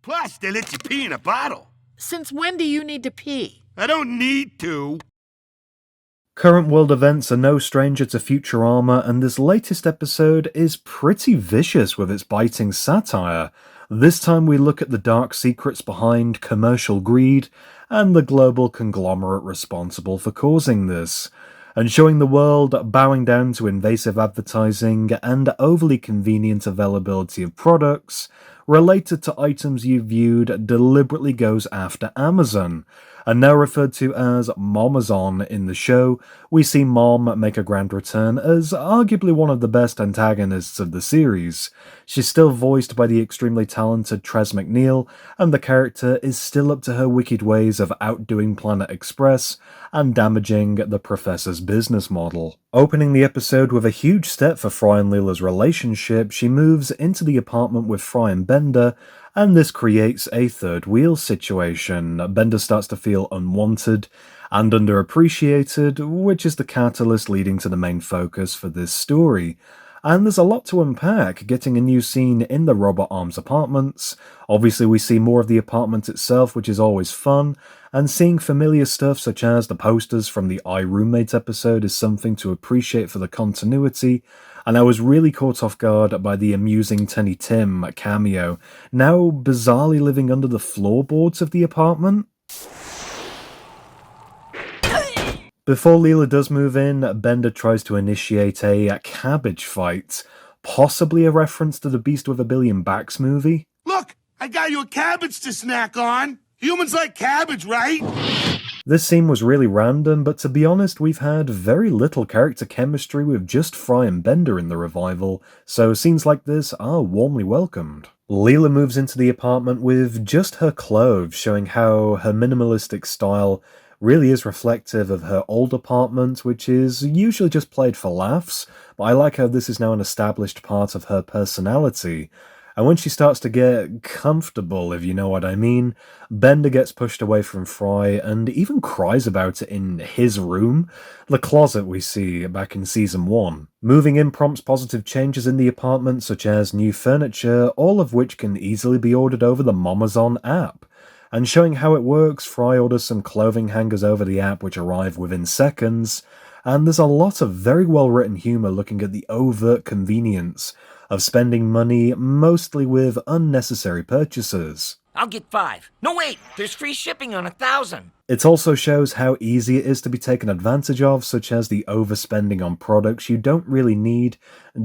Plus, they let you pee in a bottle. Since when do you need to pee? I don't need to. Current world events are no stranger to Futurama, and this latest episode is pretty vicious with its biting satire. This time we look at the dark secrets behind commercial greed and the global conglomerate responsible for causing this, and showing the world bowing down to invasive advertising and overly convenient availability of products related to items you viewed deliberately goes after Amazon. And now referred to as Momazon in the show, we see Mom make a grand return as arguably one of the best antagonists of the series. She's still voiced by the extremely talented Trez MacNeille, and the character is still up to her wicked ways of outdoing Planet Express and damaging the Professor's business model. Opening the episode with a huge step for Fry and Leela's relationship, she moves into the apartment with Fry and Bender, and this creates a third wheel situation. Bender starts to feel unwanted and underappreciated, which is the catalyst leading to the main focus for this story. And there's a lot to unpack, getting a new scene in the Robot Arms apartments. Obviously we see more of the apartment itself, which is always fun, and seeing familiar stuff such as the posters from the I, Roommate episode is something to appreciate for the continuity, and I was really caught off guard by the amusing Tiny Tim cameo, now bizarrely living under the floorboards of the apartment. Before Leela does move in, Bender tries to initiate a cabbage fight, possibly a reference to the Beast with a Billion Backs movie. Look, I got you a cabbage to snack on. Humans like cabbage, right? This scene was really random, but to be honest, we've had very little character chemistry with just Fry and Bender in the revival, so scenes like this are warmly welcomed. Leela moves into the apartment with just her clothes, showing how her minimalistic style really is reflective of her old apartment, which is usually just played for laughs, but I like how this is now an established part of her personality. And when she starts to get comfortable, if you know what I mean, Bender gets pushed away from Fry and even cries about it in his room, the closet we see back in Season 1. Moving in prompts positive changes in the apartment, such as new furniture, all of which can easily be ordered over the Momazon app. And showing how it works, Fry orders some clothing hangers over the app which arrive within seconds, and there's a lot of very well written humour looking at the overt convenience of spending money mostly with unnecessary purchases. I'll get 5. No wait, there's free shipping on 1,000. It also shows how easy it is to be taken advantage of, such as the overspending on products you don't really need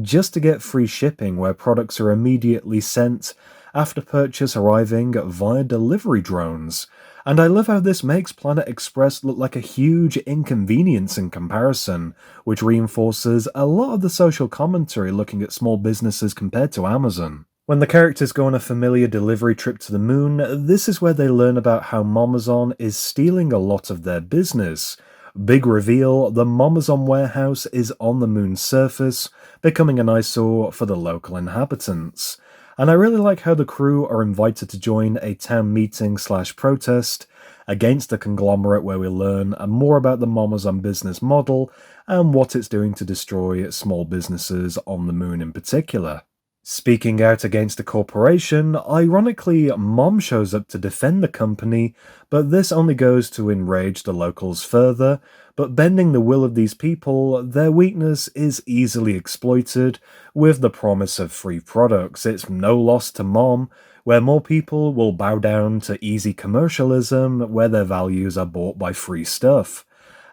just to get free shipping, where products are immediately sent after purchase arriving via delivery drones. And I love how this makes Planet Express look like a huge inconvenience in comparison, which reinforces a lot of the social commentary looking at small businesses compared to Amazon. When the characters go on a familiar delivery trip to the moon, this is where they learn about how Momazon is stealing a lot of their business. Big reveal, the Momazon warehouse is on the moon's surface, becoming an eyesore for the local inhabitants. And I really like how the crew are invited to join a town meeting/protest against the conglomerate, where we learn more about the Momazon business model and what it's doing to destroy small businesses on the moon in particular. Speaking out against the corporation, ironically, Mom shows up to defend the company, but this only goes to enrage the locals further. But bending the will of these people, their weakness is easily exploited with the promise of free products. It's no loss to Mom, where more people will bow down to easy commercialism, where their values are bought by free stuff.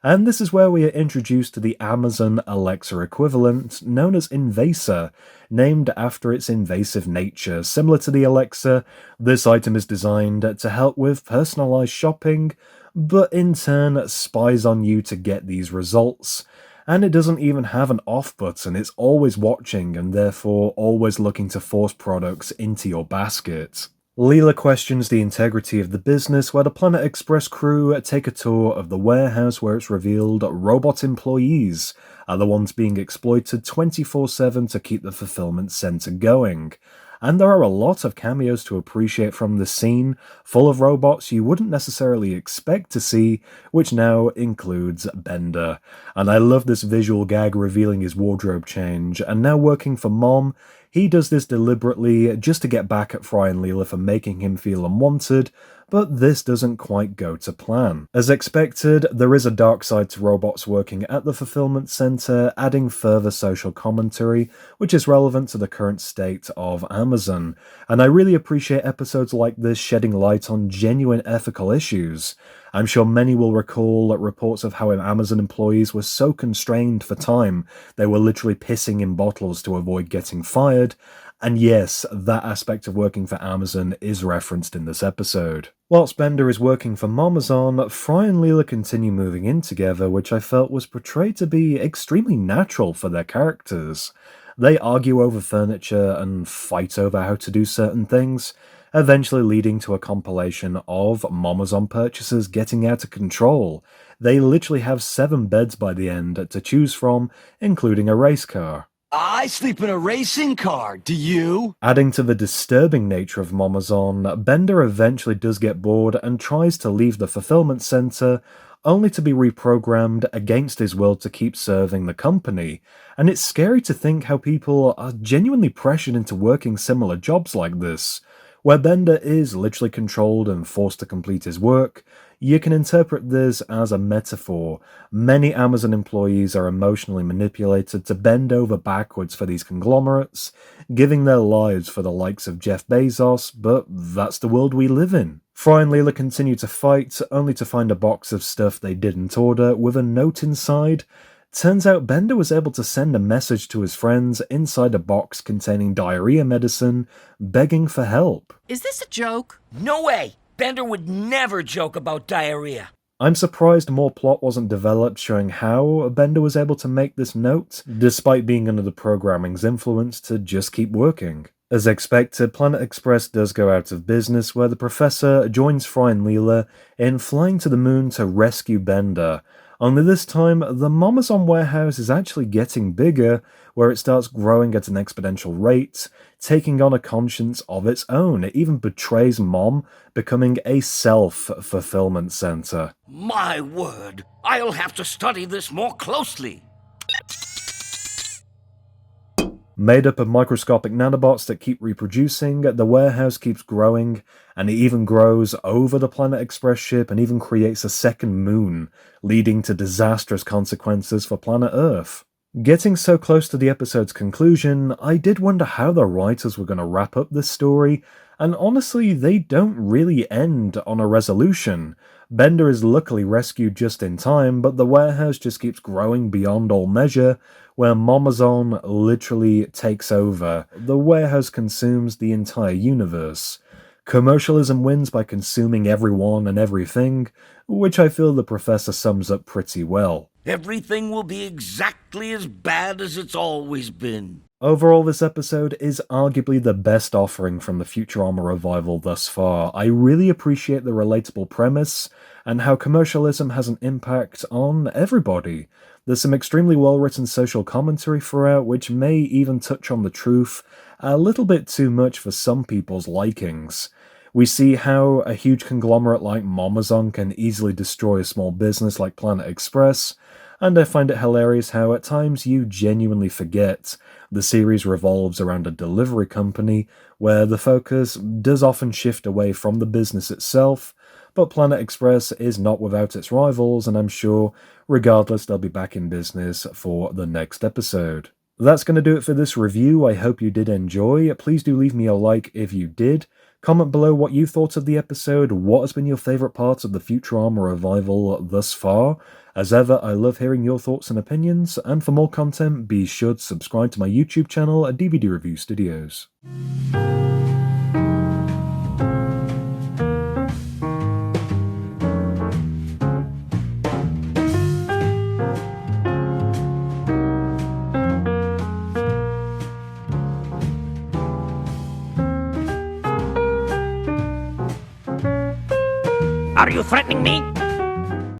And this is where we are introduced to the Amazon Alexa equivalent, known as Invasor, named after its invasive nature. Similar to the Alexa, this item is designed to help with personalized shopping, but in turn spies on you to get these results. And it doesn't even have an off button, it's always watching and therefore always looking to force products into your basket. Leela questions the integrity of the business, where the Planet Express crew take a tour of the warehouse, where it's revealed robot employees are the ones being exploited 24/7 to keep the fulfillment center going. And there are a lot of cameos to appreciate from the scene, full of robots you wouldn't necessarily expect to see, which now includes Bender. And I love this visual gag revealing his wardrobe change, and now working for Mom, He does this deliberately just to get back at Fry and Leela for making him feel unwanted, but this doesn't quite go to plan. As expected, there is a dark side to robots working at the fulfillment center, adding further social commentary, which is relevant to the current state of Amazon. And I really appreciate episodes like this shedding light on genuine ethical issues. I'm sure many will recall reports of how Amazon employees were so constrained for time, they were literally pissing in bottles to avoid getting fired. And yes, that aspect of working for Amazon is referenced in this episode. Whilst Bender is working for Momazon, Fry and Leela continue moving in together, which I felt was portrayed to be extremely natural for their characters. They argue over furniture and fight over how to do certain things, eventually leading to a compilation of Momazon purchases getting out of control. They literally have 7 beds by the end to choose from, including a race car. I sleep in a racing car, do you? Adding to the disturbing nature of Momazon, Bender eventually does get bored and tries to leave the fulfillment center, only to be reprogrammed against his will to keep serving the company. And it's scary to think how people are genuinely pressured into working similar jobs like this. Where Bender is literally controlled and forced to complete his work, you can interpret this as a metaphor. Many Amazon employees are emotionally manipulated to bend over backwards for these conglomerates, giving their lives for the likes of Jeff Bezos, but that's the world we live in. Fry and Leela continue to fight, only to find a box of stuff they didn't order with a note inside. Turns out Bender was able to send a message to his friends inside a box containing diarrhea medicine, begging for help. Is this a joke? No way! Bender would never joke about diarrhea. I'm surprised more plot wasn't developed showing how Bender was able to make this note, despite being under the programming's influence to just keep working. As expected, Planet Express does go out of business, where the Professor joins Fry and Leela in flying to the moon to rescue Bender. Only this time, the Momazon warehouse is actually getting bigger, where it starts growing at an exponential rate, taking on a conscience of its own. It even betrays Mom, becoming a self-fulfillment center. My word, I'll have to study this more closely. Made up of microscopic nanobots that keep reproducing, the warehouse keeps growing, and it even grows over the Planet Express ship and even creates a second moon, leading to disastrous consequences for planet Earth. Getting so close to the episode's conclusion, I did wonder how the writers were going to wrap up this story, and honestly, they don't really end on a resolution. Bender is luckily rescued just in time, but the warehouse just keeps growing beyond all measure, where Momazon literally takes over. The warehouse consumes the entire universe. Commercialism wins by consuming everyone and everything, which I feel the Professor sums up pretty well. Everything will be exactly as bad as it's always been. Overall, this episode is arguably the best offering from the Futurama revival thus far. I really appreciate the relatable premise and how commercialism has an impact on everybody. There's some extremely well-written social commentary throughout, which may even touch on the truth a little bit too much for some people's likings. We see how a huge conglomerate like Momazon can easily destroy a small business like Planet Express, and I find it hilarious how at times you genuinely forget the series revolves around a delivery company where the focus does often shift away from the business itself, but Planet Express is not without its rivals, and I'm sure, regardless, they'll be back in business for the next episode. That's going to do it for this review. I hope you did enjoy. Please do leave me a like if you did. Comment below what you thought of the episode. What has been your favourite parts of the Futurama revival thus far? As ever, I love hearing your thoughts and opinions, and for more content, be sure to subscribe to my YouTube channel at DVD Review Studios. Are you threatening me?